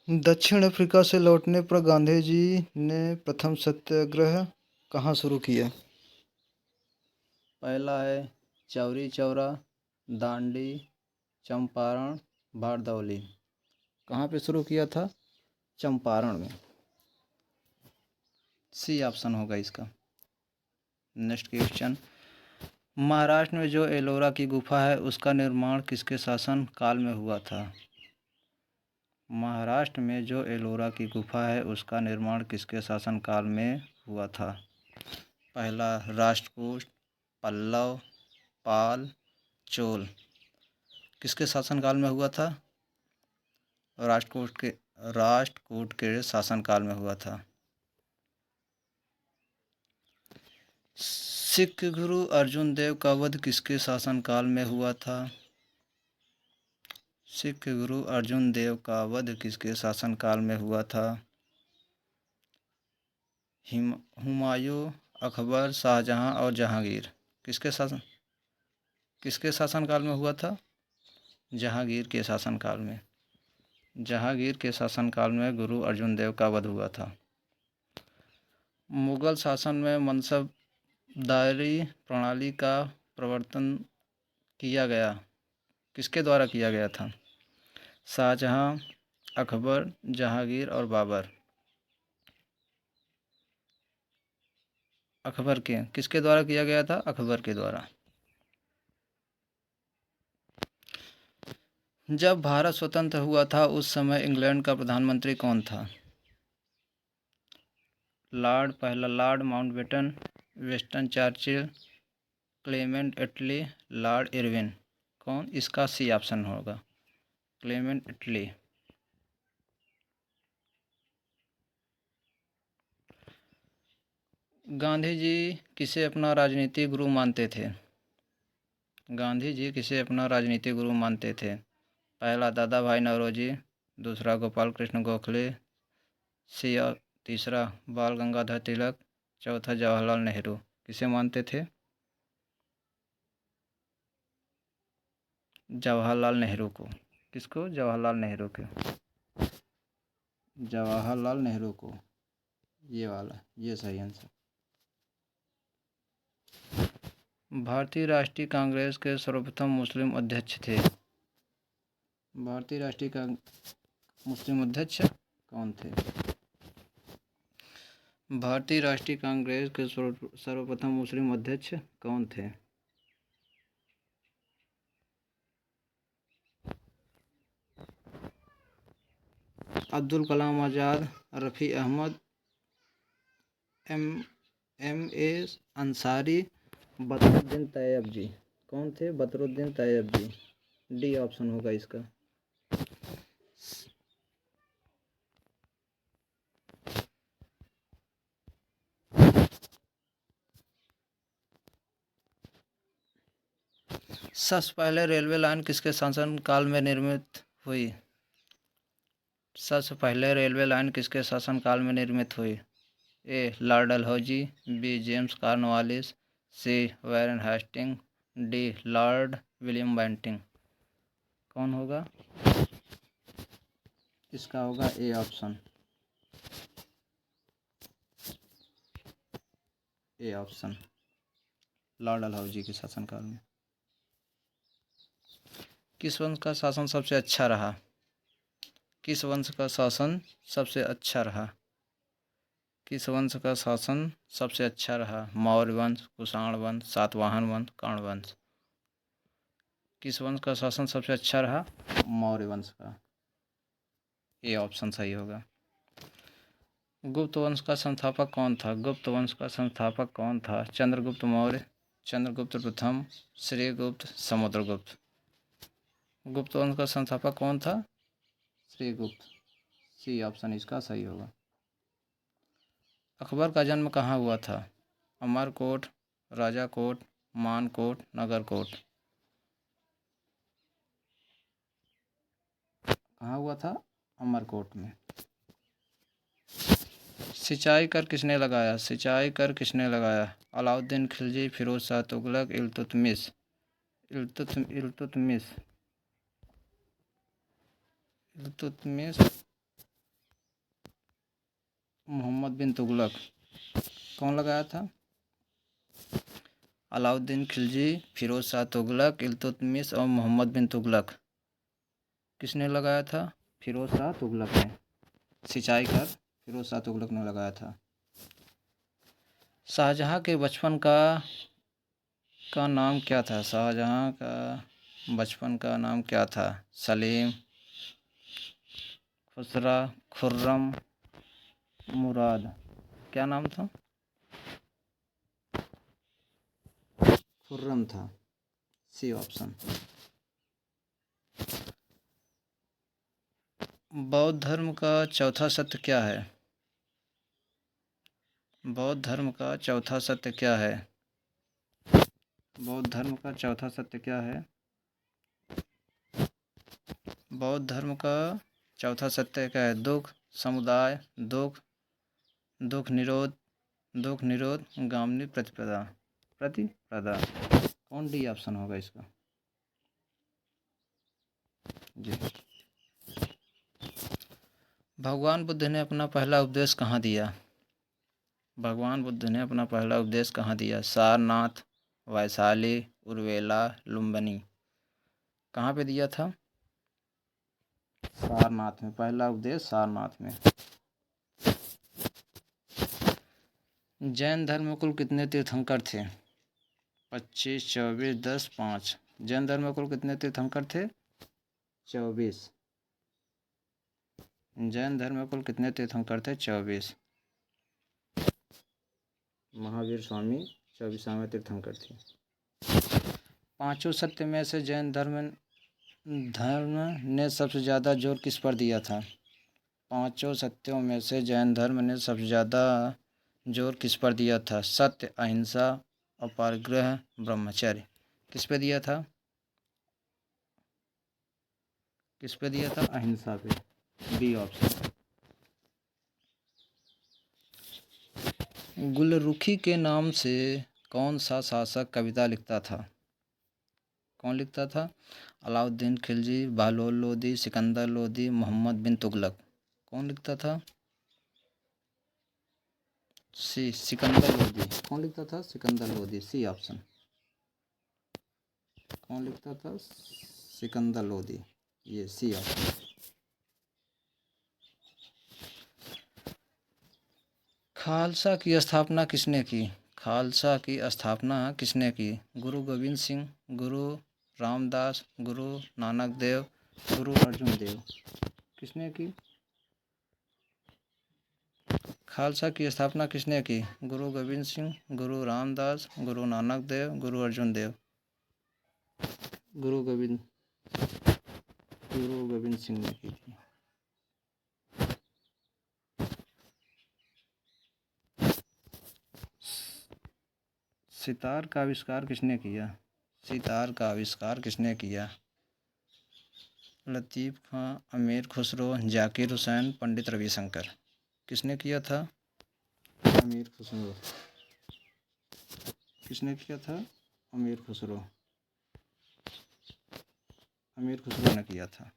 दक्षिण अफ्रीका से लौटने पर गांधी जी ने प्रथम सत्याग्रह कहाँ शुरू किया? पहला है चौरी चौरा, दांडी, चंपारण, बारदौली। कहाँ पे शुरू किया था? चंपारण में। सी ऑप्शन होगा इसका। नेक्स्ट क्वेश्चन, महाराष्ट्र में जो एलोरा की गुफा है उसका निर्माण किसके शासन काल में हुआ था? महाराष्ट्र में जो एलोरा की गुफा है उसका निर्माण किसके शासन काल में हुआ था? पहला राष्ट्रकूट, पल्लव, पाल, चोल। किसके शासनकाल में हुआ था? राष्ट्रकूट के शासनकाल में हुआ था। सिख गुरु अर्जुन देव का वध किसके शासनकाल में हुआ था? सिख गुरु अर्जुन देव का वध किसके शासनकाल में हुआ था? हुमायूं, अकबर, शाहजहां और जहांगीर। किसके शासनकाल में हुआ था? जहांगीर के शासनकाल में। जहांगीर के शासनकाल में गुरु अर्जुन देव का वध हुआ था। मुगल शासन में मनसबदारी प्रणाली का प्रवर्तन किया गया, किसके द्वारा किया गया था? शाहजहां, अकबर, जहांगीर और बाबर। किसके द्वारा किया गया था? अकबर के द्वारा। जब भारत स्वतंत्र हुआ था उस समय इंग्लैंड का प्रधानमंत्री कौन था? पहला Lord Mountbatten, Winston Churchill, Clement Attlee, Lord Irwin. कौन? इसका सी ऑप्शन होगा, क्लेमेंट एटली। गांधी जी किसे अपना राजनीतिक गुरु मानते थे? गांधी जी किसे अपना राजनीतिक गुरु मानते थे? पहला दादा भाई नौरोजी, दूसरा गोपाल कृष्ण गोखले, तीसरा बाल गंगाधर तिलक, चौथा जवाहरलाल नेहरू। किसे मानते थे? जवाहरलाल नेहरू को। किसको? जवाहरलाल नेहरू को। जवाहरलाल नेहरू को, ये वाला, ये सही आंसर। भारतीय राष्ट्रीय कांग्रेस के सर्वप्रथम मुस्लिम अध्यक्ष थे? भारतीय राष्ट्रीय मुस्लिम अध्यक्ष कौन थे? भारतीय राष्ट्रीय कांग्रेस के सर्वप्रथम मुस्लिम अध्यक्ष कौन थे? अब्दुल कलाम आज़ाद, रफ़ी अहमद, एम ए अंसारी, बदरुद्दीन तैयब जी। कौन थे? बदरुद्दीन तैयब जी। डी ऑप्शन होगा इसका। सबसे पहले रेलवे लाइन किसके शासनकाल में निर्मित हुई? सबसे पहले रेलवे लाइन किसके शासनकाल में निर्मित हुई? A Lord Dalhousie, B James Cornwallis, C Warren Hastings, D Lord William Bentinck. कौन होगा? इसका होगा A option. A option, Lord Dalhousie के शासनकाल में। किस वंश का शासन सबसे अच्छा रहा? किस वंश का शासन सबसे अच्छा रहा? किस वंश का शासन सबसे अच्छा रहा? मौर्य वंश, कुषाण वंश, सातवाहन वंश, कर्ण वंश। किस वंश का शासन सबसे अच्छा रहा? मौर्य वंश का। ए ऑप्शन सही होगा। गुप्त वंश का संस्थापक कौन था? गुप्त वंश का संस्थापक कौन था? चंद्रगुप्त मौर्य, चंद्रगुप्त प्रथम, श्रीगुप्त, समुद्रगुप्त। गुप्त वंश का संस्थापक कौन था? श्रीगुप्त। सी ऑप्शन इसका सही होगा। अकबर का जन्म कहाँ हुआ था? अमरकोट, राजाकोट, मानकोट, नगरकोट। कहाँ हुआ था? अमरकोट में। सिंचाई कर किसने लगाया? सिंचाई कर किसने लगाया? अलाउद्दीन खिलजी, फिरोज शाह तुगलक, इल्तुतमिश। इल्तुतमिश। मोहम्मद बिन तुगलक कौन लगाया था? अलाउद्दीन खिलजी, फिरोज शाह तुगलक, इल्तुतमिश और मोहम्मद बिन तुगलक। किसने लगाया था? फिरोज शाह तुगलक ने। सिंचाई कर फिरोज शाह तुगलक ने लगाया था। शाहजहां के बचपन का नाम क्या था? शाहजहां का बचपन का नाम क्या था? सलीम, खुसरा, खुर्रम, मुराद। क्या नाम था? खुर्रम था। C option. बौद्ध धर्म का चौथा सत्य क्या है? बौद्ध धर्म का चौथा सत्य क्या है? बौद्ध धर्म का चौथा सत्य क्या है? बौद्ध धर्म का चौथा सत्य क्या है? दुख, समुदाय, दुख निरोध, गामनी प्रतिपदा। कौन डी ऑप्शन होगा इसका? जी। भगवान बुद्ध ने अपना पहला उपदेश कहाँ दिया? भगवान बुद्ध ने अपना पहला उपदेश कहाँ दिया? सारनाथ, वैशाली, उर्वेला, लुम्बिनी। कहाँ पे दिया था? सारनाथ में। पहला उपदेश सारनाथ में। जैन धर्म में कुल कितने तीर्थंकर थे? 25, 24, 10, 5। जैन धर्म में कुल कितने तीर्थंकर थे? 24। जैन धर्म में कुल कितने तीर्थंकर थे? 24। महावीर स्वामी 24वें तीर्थंकर थे। पांचों सत्य में से जैन धर्म ने सबसे ज़्यादा जोर किस पर दिया था? पांचों सत्यों में से जैन धर्म ने सबसे ज़्यादा जोर किस पर दिया था? सत्य, अहिंसा, अपरिग्रह, ब्रह्मचर्य। किस पे दिया था? किस पे दिया था? अहिंसा पे। B option. गुलरुखी के नाम से कौन सा शासक कविता लिखता था? कौन लिखता था? अलाउद्दीन खिलजी, बहलोल लोदी, सिकंदर लोदी, मोहम्मद बिन तुगलक। कौन लिखता था? सी, सिकंदर लोदी। कौन लिखता था? सिकंदर लोदी। C option. कौन लिखता था? सिकंदर लोदी। ये सी ऑप्शन। खालसा की स्थापना किसने की? खालसा की स्थापना किसने की? गुरु गोविंद सिंह, गुरु रामदास, गुरु नानक देव, गुरु अर्जुन देव। किसने की? खालसा की स्थापना किसने की? गुरु गोविंद सिंह, गुरु रामदास, गुरु नानक देव, गुरु अर्जुन देव। गुरु गोविंद सिंह ने की थी। सितार का आविष्कार किसने किया? सितार का आविष्कार किसने किया? लतीफ़ खां, अमीर खुसरो, जाकिर हुसैन, पंडित रविशंकर। किसने किया था? अमीर खुसरो। किसने किया था? अमीर खुसरो ने किया था।